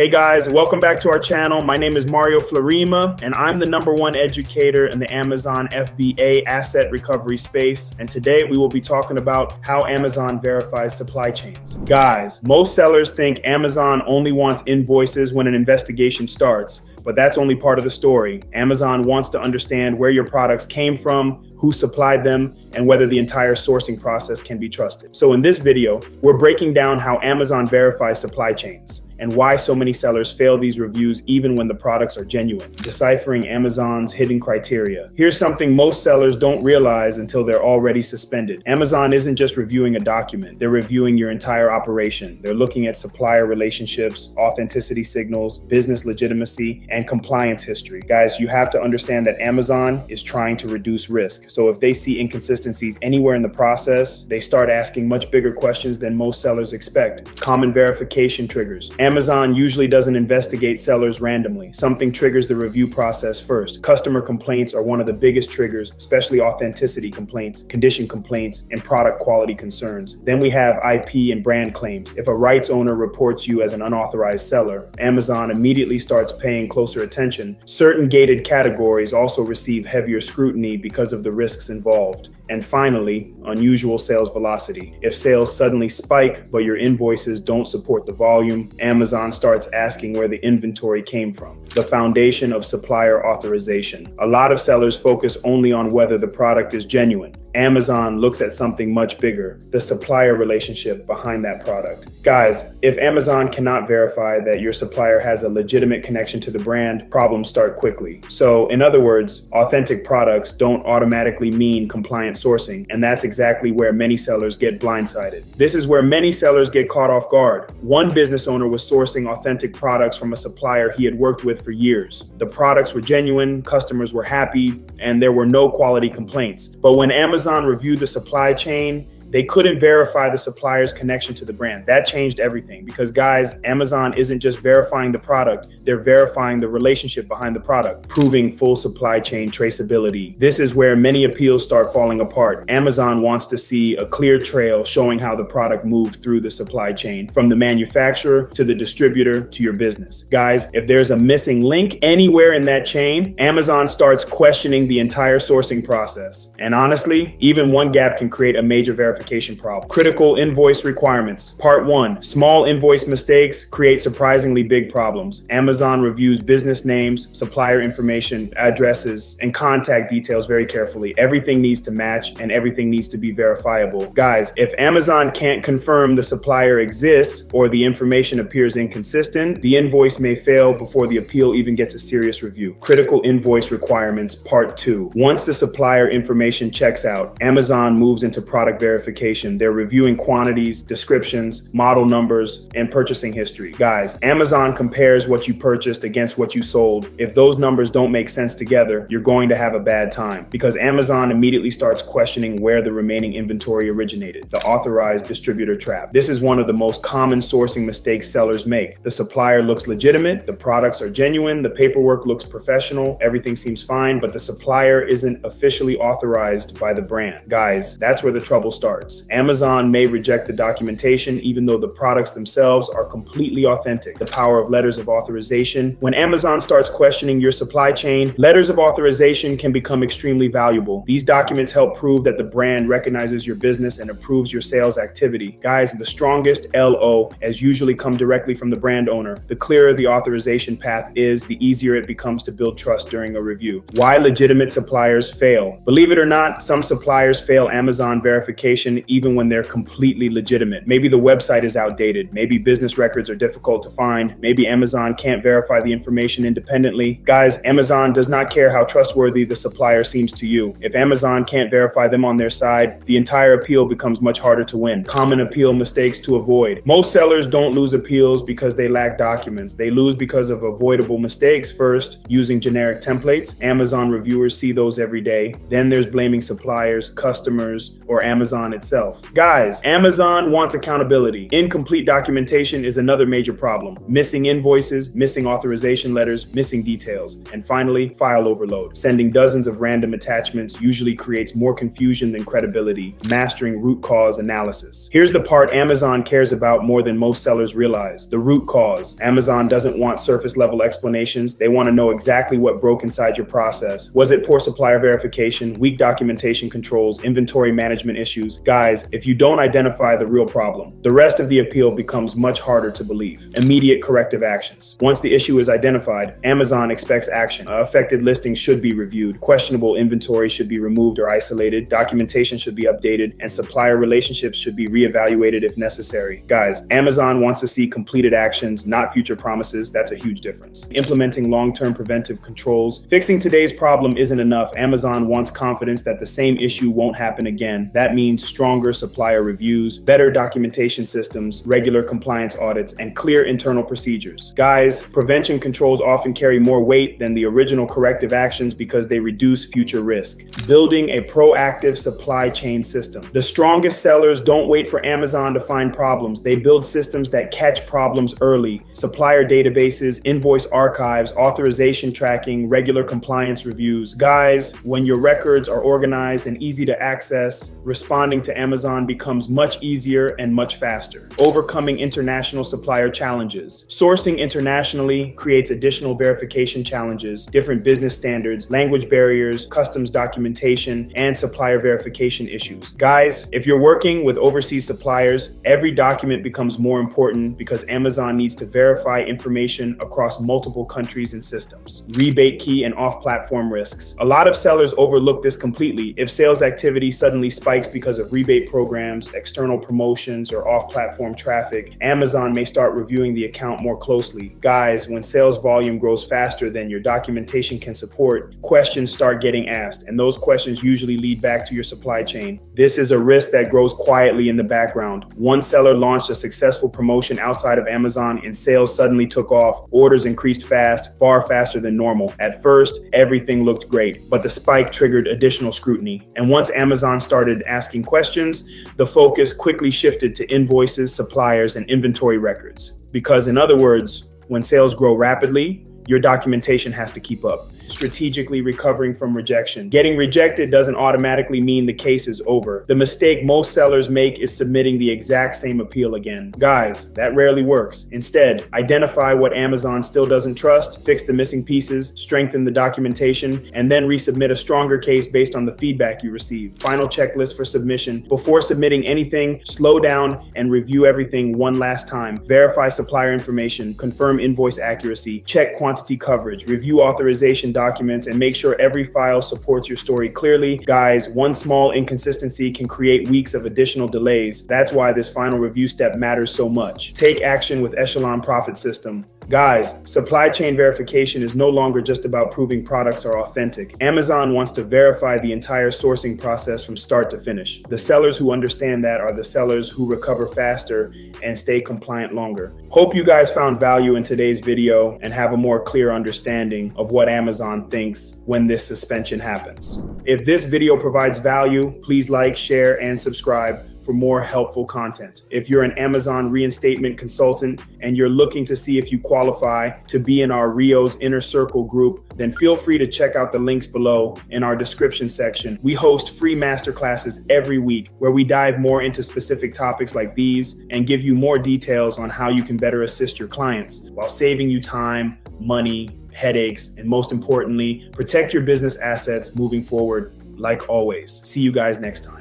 Hey guys, welcome back to our channel. My name is Mario Florima, and I'm the #1 educator in the Amazon FBA asset recovery space. And today we will be talking about how Amazon verifies supply chains. Guys, most sellers think Amazon only wants invoices when an investigation starts, but that's only part of the story. Amazon wants to understand where your products came from, who supplied them, and whether the entire sourcing process can be trusted. So in this video, we're breaking down how Amazon verifies supply chains and why so many sellers fail these reviews even when the products are genuine, deciphering Amazon's hidden criteria. Here's something most sellers don't realize until they're already suspended. Amazon isn't just reviewing a document, they're reviewing your entire operation. They're looking at supplier relationships, authenticity signals, business legitimacy, and compliance history. Guys, you have to understand that Amazon is trying to reduce risk. So if they see inconsistencies anywhere in the process, they start asking much bigger questions than most sellers expect. Common verification triggers. Amazon usually doesn't investigate sellers randomly. Something triggers the review process first. Customer complaints are one of the biggest triggers, especially authenticity complaints, condition complaints, and product quality concerns. Then we have IP and brand claims. If a rights owner reports you as an unauthorized seller, Amazon immediately starts paying closer attention. Certain gated categories also receive heavier scrutiny because of the risks involved. And finally, unusual sales velocity. If sales suddenly spike, but your invoices don't support the volume, Amazon starts asking where the inventory came from. The foundation of supplier authorization. A lot of sellers focus only on whether the product is genuine. Amazon looks at something much bigger, the supplier relationship behind that product. Guys, if Amazon cannot verify that your supplier has a legitimate connection to the brand, problems start quickly. So in other words, authentic products don't automatically mean compliant sourcing, and that's exactly where many sellers get blindsided. This is where many sellers get caught off guard. One business owner was sourcing authentic products from a supplier he had worked with for years. The products were genuine, customers were happy, and there were no quality complaints. But when Amazon reviewed the supply chain, they couldn't verify the supplier's connection to the brand. That changed everything because, guys, Amazon isn't just verifying the product, they're verifying the relationship behind the product, proving full supply chain traceability. This is where many appeals start falling apart. Amazon wants to see a clear trail showing how the product moved through the supply chain, from the manufacturer to the distributor to your business. Guys, if there's a missing link anywhere in that chain, Amazon starts questioning the entire sourcing process. And honestly, even one gap can create a major verification problem. Critical invoice requirements. Part 1. Small invoice mistakes create surprisingly big problems. Amazon reviews business names, supplier information, addresses, and contact details very carefully. Everything needs to match and everything needs to be verifiable. Guys, if Amazon can't confirm the supplier exists or the information appears inconsistent, the invoice may fail before the appeal even gets a serious review. Critical invoice requirements. Part 2. Once the supplier information checks out, Amazon moves into product verification. They're reviewing quantities, descriptions, model numbers, and purchasing history. Guys, Amazon compares what you purchased against what you sold. If those numbers don't make sense together, you're going to have a bad time because Amazon immediately starts questioning where the remaining inventory originated. The authorized distributor trap. This is one of the most common sourcing mistakes sellers make. The supplier looks legitimate, the products are genuine, the paperwork looks professional, everything seems fine, but the supplier isn't officially authorized by the brand. Guys, that's where the trouble starts. Amazon may reject the documentation even though the products themselves are completely authentic. The power of letters of authorization. When Amazon starts questioning your supply chain, letters of authorization can become extremely valuable. These documents help prove that the brand recognizes your business and approves your sales activity. Guys, the strongest LO as usually come directly from the brand owner. The clearer the authorization path is, the easier it becomes to build trust during a review. Why legitimate suppliers fail. Believe it or not, some suppliers fail Amazon verification even when they're completely legitimate. Maybe the website is outdated. Maybe business records are difficult to find. Maybe Amazon can't verify the information independently. Guys, Amazon does not care how trustworthy the supplier seems to you. If Amazon can't verify them on their side, the entire appeal becomes much harder to win. Common appeal mistakes to avoid. Most sellers don't lose appeals because they lack documents. They lose because of avoidable mistakes. First, using generic templates. Amazon reviewers see those every day. Then there's blaming suppliers, customers, or Amazon itself. Guys, Amazon wants accountability. Incomplete documentation is another major problem. Missing invoices, missing authorization letters, missing details. And finally, file overload. Sending dozens of random attachments usually creates more confusion than credibility. Mastering root cause analysis. Here's the part Amazon cares about more than most sellers realize: the root cause. Amazon doesn't want surface level explanations. They want to know exactly what broke inside your process. Was it poor supplier verification, weak documentation controls, inventory management issues? Guys, if you don't identify the real problem, the rest of the appeal becomes much harder to believe. Immediate corrective actions. Once the issue is identified, Amazon expects action. Affected listings should be reviewed. Questionable inventory should be removed or isolated. Documentation should be updated, and supplier relationships should be reevaluated if necessary. Guys, Amazon wants to see completed actions, not future promises. That's a huge difference. Implementing long-term preventive controls. Fixing today's problem isn't enough. Amazon wants confidence that the same issue won't happen again. That means stronger supplier reviews, better documentation systems, regular compliance audits, and clear internal procedures. Guys, prevention controls often carry more weight than the original corrective actions because they reduce future risk. Building a proactive supply chain system. The strongest sellers don't wait for Amazon to find problems. They build systems that catch problems early. Supplier databases, invoice archives, authorization tracking, regular compliance reviews. Guys, when your records are organized and easy to access, responding to Amazon becomes much easier and much faster. Overcoming international supplier challenges. Sourcing internationally creates additional verification challenges, different business standards, language barriers, customs documentation, and supplier verification issues. Guys, if you're working with overseas suppliers, every document becomes more important because Amazon needs to verify information across multiple countries and systems. RebateKey and off-platform risks. A lot of sellers overlook this completely. If sales activity suddenly spikes because of rebate programs, external promotions, or off-platform traffic, Amazon may start reviewing the account more closely. Guys, when sales volume grows faster than your documentation can support, questions start getting asked, and those questions usually lead back to your supply chain. This is a risk that grows quietly in the background. One seller launched a successful promotion outside of Amazon and sales suddenly took off. Orders increased fast, far faster than normal. At first, everything looked great, but the spike triggered additional scrutiny. And once Amazon started asking questions, the focus quickly shifted to invoices, suppliers, and inventory records. Because in other words, when sales grow rapidly, your documentation has to keep up. Strategically recovering from rejection. Getting rejected doesn't automatically mean the case is over. The mistake most sellers make is submitting the exact same appeal again. Guys, that rarely works. Instead, identify what Amazon still doesn't trust, fix the missing pieces, strengthen the documentation, and then resubmit a stronger case based on the feedback you receive. Final checklist for submission. Before submitting anything, slow down and review everything one last time. Verify supplier information, confirm invoice accuracy, check quantity coverage, review authorization documents, and make sure every file supports your story clearly. Guys, one small inconsistency can create weeks of additional delays. That's why this final review step matters so much. Take action with Echelon Profit System. Guys, supply chain verification is no longer just about proving products are authentic. Amazon wants to verify the entire sourcing process from start to finish. The sellers who understand that are the sellers who recover faster and stay compliant longer. Hope you guys found value in today's video and have a more clear understanding of what Amazon thinks when this suspension happens. If this video provides value, please like, share, and subscribe for more helpful content. If you're an Amazon reinstatement consultant and you're looking to see if you qualify to be in our Rios Inner Circle group, then feel free to check out the links below in our description section. We host free masterclasses every week where we dive more into specific topics like these and give you more details on how you can better assist your clients while saving you time, money, headaches, and most importantly, protect your business assets moving forward. Like always, see you guys next time.